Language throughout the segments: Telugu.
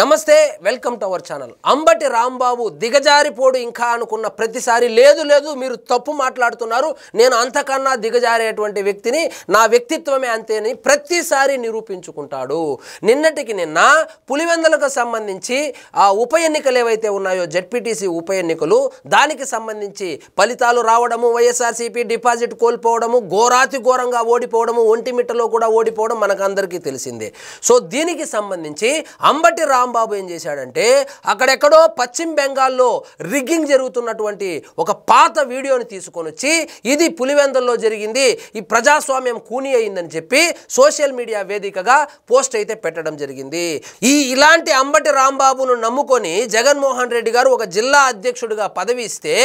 నమస్తే welcome to our channel. Ambati Rambabu దిగజారిపోడు ఇంకా అనుకున్న ప్రతిసారి లేదు మీరు తప్పు మాట్లాడుతున్నారు, నేను అంతకన్నా దిగజారేటువంటి వ్యక్తిని, నా వ్యక్తిత్వమే అంతేని ప్రతిసారి నిరూపించుకుంటాడు. నిన్నటికి నిన్న పులివెందులకు సంబంధించి ఆ ఉప ఎన్నికలు ఏవైతే ఉన్నాయో జెడ్పీటీసీ ఉప ఎన్నికలు, దానికి సంబంధించి ఫలితాలు రావడము, వైఎస్ఆర్సీపీ డిపాజిట్ కోల్పోవడము, ఘోరాతి ఘోరంగా ఓడిపోవడము, ఒంటిమిట్టలో కూడా ఓడిపోవడం మనకందరికీ తెలిసిందే. సో దీనికి సంబంధించి అంబటి రాంబాబు ఏం చేశాడంటే అక్కడెక్కడో పశ్చిమ బెంగాల్లో రిగ్గింగ్ జరుగుతున్నటువంటి ఒక పాత వీడియోని తీసుకొని వచ్చి ఇది పులివెందుల్లో జరిగింది, ఈ ప్రజాస్వామ్యం కూని అయిందని చెప్పి సోషల్ మీడియా వేదికగా పోస్ట్ అయితే పెట్టడం జరిగింది. ఇలాంటి అంబటి రాంబాబును నమ్ముకొని జగన్మోహన్ రెడ్డి గారు ఒక జిల్లా అధ్యక్షుడిగా పదవి ఇస్తే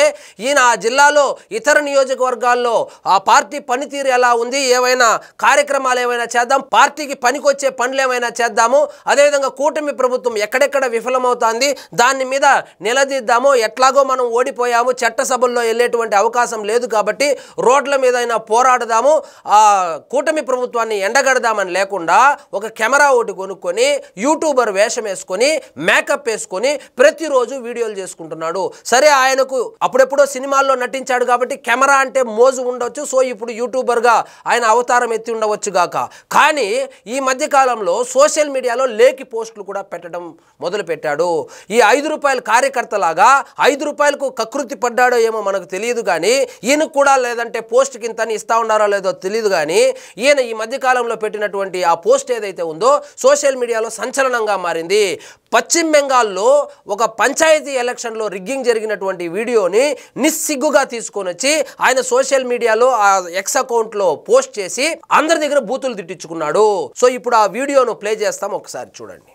ఈయన ఆ జిల్లాలో ఇతర నియోజకవర్గాల్లో ఆ పార్టీ పనితీరు ఎలా ఉంది, ఏవైనా కార్యక్రమాలు ఏమైనా చేద్దాం, పార్టీకి పనికొచ్చే పనులు ఏమైనా చేద్దాము, అదేవిధంగా కూటమి ప్రభుత్వం ఎక్కడెక్కడ విఫలమవుతుంది దాని మీద నిలదీద్దాము, ఎట్లాగో మనం ఓడిపోయాము, చట్టసభల్లో వెళ్ళేటువంటి అవకాశం లేదు కాబట్టి రోడ్ల మీద అయినా పోరాడదాము, ఆ కూటమి ప్రభుత్వాన్ని ఎండగడదామని లేకుండా ఒక కెమెరా ఒకటి కొనుక్కొని యూట్యూబర్ వేషం వేసుకొని మేకప్ వేసుకొని ప్రతిరోజు వీడియోలు చేసుకుంటున్నాడు. సరే, ఆయనకు అప్పుడెప్పుడో సినిమాల్లో నటించాడు కాబట్టి కెమెరా అంటే మోజు ఉండొచ్చు, సో ఇప్పుడు యూట్యూబర్గా ఆయన అవతారం ఎత్తి ఉండవచ్చు గాక. కానీ ఈ మధ్యకాలంలో సోషల్ మీడియాలో లేఖి పోస్టులు కూడా పెట్టడం మొదలు పెట్టాడు. ఈ 5 రూపాయల కార్యకర్తలాగా 5 రూపాయలకు కకృతి పడ్డాడో ఏమో మనకు తెలియదు కానీ, ఈయనకు కూడా లేదంటే పోస్ట్ కింతని ఇస్తా ఉన్నారో లేదో తెలియదు కానీ, ఈయన ఈ మధ్యకాలంలో పెట్టినటువంటి ఆ పోస్ట్ ఏదైతే ఉందో సోషల్ మీడియాలో సంచలనంగా మారింది. పశ్చిమ బెంగాల్లో ఒక పంచాయతీ ఎలక్షన్లో రిగ్గింగ్ జరిగినటువంటి వీడియోని నిస్సిగ్గుగా తీసుకొని వచ్చి ఆయన సోషల్ మీడియాలో ఆ ఎక్స్ అకౌంట్లో పోస్ట్ చేసి అందరి దగ్గర బూతులు తిట్టించుకున్నాడు. సో ఇప్పుడు ఆ వీడియోను ప్లే చేస్తాం, ఒకసారి చూడండి.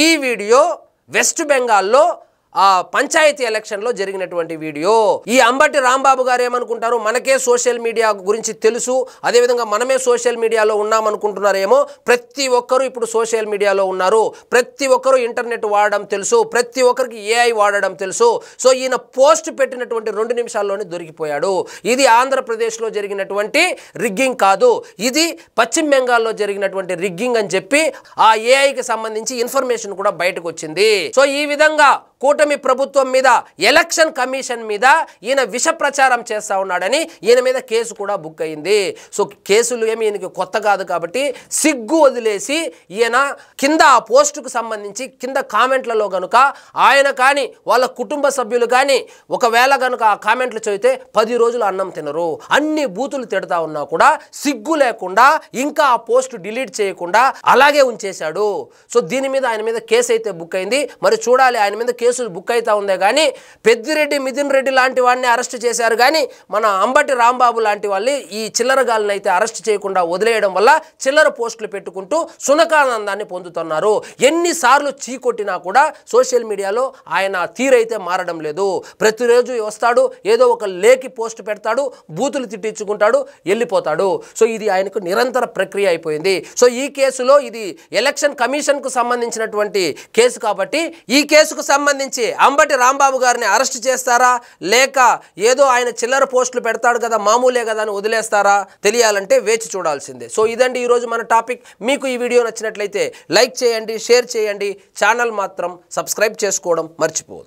ఈ వీడియో వెస్ట్ బెంగాల్లో ఆ పంచాయతీ ఎలక్షన్లో జరిగినటువంటి వీడియో. ఈ అంబటి రాంబాబు గారు ఏమనుకుంటారు, మనకే సోషల్ మీడియా గురించి తెలుసు, అదేవిధంగా మనమే సోషల్ మీడియాలో ఉన్నామనుకుంటున్నారేమో. ప్రతి ఒక్కరూ ఇప్పుడు సోషల్ మీడియాలో ఉన్నారు, ప్రతి ఒక్కరూ ఇంటర్నెట్ వాడడం తెలుసు, ప్రతి ఒక్కరికి ఏఐ వాడడం తెలుసు. సో ఈయన పోస్ట్ పెట్టినటువంటి 2 నిమిషాల్లోనే దొరికిపోయాడు. ఇది ఆంధ్రప్రదేశ్లో జరిగినటువంటి రిగ్గింగ్ కాదు, ఇది పశ్చిమ బెంగాల్లో జరిగినటువంటి రిగ్గింగ్ అని చెప్పి ఆ ఏఐకి సంబంధించి ఇన్ఫర్మేషన్ కూడా బయటకు వచ్చింది. సో ఈ విధంగా కూటమి ప్రభుత్వం మీద, ఎలక్షన్ కమిషన్ మీద ఈయన విష ప్రచారం చేస్తూ ఉన్నాడని ఈయన మీద కేసు కూడా బుక్ అయింది. సో కేసులు ఏమి ఈయనకి కొత్త కాదు కాబట్టి సిగ్గు వదిలేసి ఈయన కింద ఆ పోస్టుకు సంబంధించి కింద కామెంట్లలో కనుక ఆయన కానీ వాళ్ళ కుటుంబ సభ్యులు కానీ ఒకవేళ కనుక ఆ కామెంట్లు చదివితే 10 రోజులు అన్నం తినరు, అన్ని బూతులు తిడతా ఉన్నా కూడా సిగ్గు లేకుండా ఇంకా ఆ పోస్ట్ డిలీట్ చేయకుండా అలాగే ఉంచేశాడు. సో దీని మీద ఆయన మీద కేసు అయితే బుక్ అయింది. మరి చూడాలి, ఆయన మీద కేసులు బుక్ అవుతా ఉందే కానీ పెద్దిరెడ్డి, మిథున్ రెడ్డి లాంటి వాడిని అరెస్ట్ చేశారు కానీ మన అంబటి రాంబాబు లాంటి వాళ్ళు ఈ చిల్లరగాళ్ళని అయితే అరెస్ట్ చేయకుండా వదిలేయడం వల్ల చిల్లర పోస్టులు పెట్టుకుంటూ సునకానందాన్ని పొందుతున్నారు. ఎన్నిసార్లు చీకొట్టినా కూడా సోషల్ మీడియాలో ఆయన తీరైతే మారడం లేదు. ప్రతిరోజు వస్తాడు, ఏదో ఒక లేఖి పోస్ట్ పెడతాడు, బూతులు తిట్టించుకుంటాడు, వెళ్ళిపోతాడు. సో ఇది ఆయనకు నిరంతర ప్రక్రియ అయిపోయింది. సో ఈ కేసులో ఇది ఎలక్షన్ కమిషన్కు సంబంధించినటువంటి కేసు కాబట్టి ఈ కేసుకు సంబంధించి అంబటి రాంబాబు గారిని అరెస్ట్ చేస్తారా, లేక ఏదో ఆయన చిల్లర పోస్టులు పెడతాడు కదా మామూలే కదా అని వదిలేస్తారా, తెలియాలంటే వేచి చూడాల్సిందే. సో ఇదండి ఈరోజు మన టాపిక్. మీకు ఈ వీడియో నచ్చినట్లయితే లైక్ చేయండి, షేర్ చేయండి, ఛానల్ మాత్రం సబ్స్క్రైబ్ చేసుకోవడం మర్చిపోవద్దు.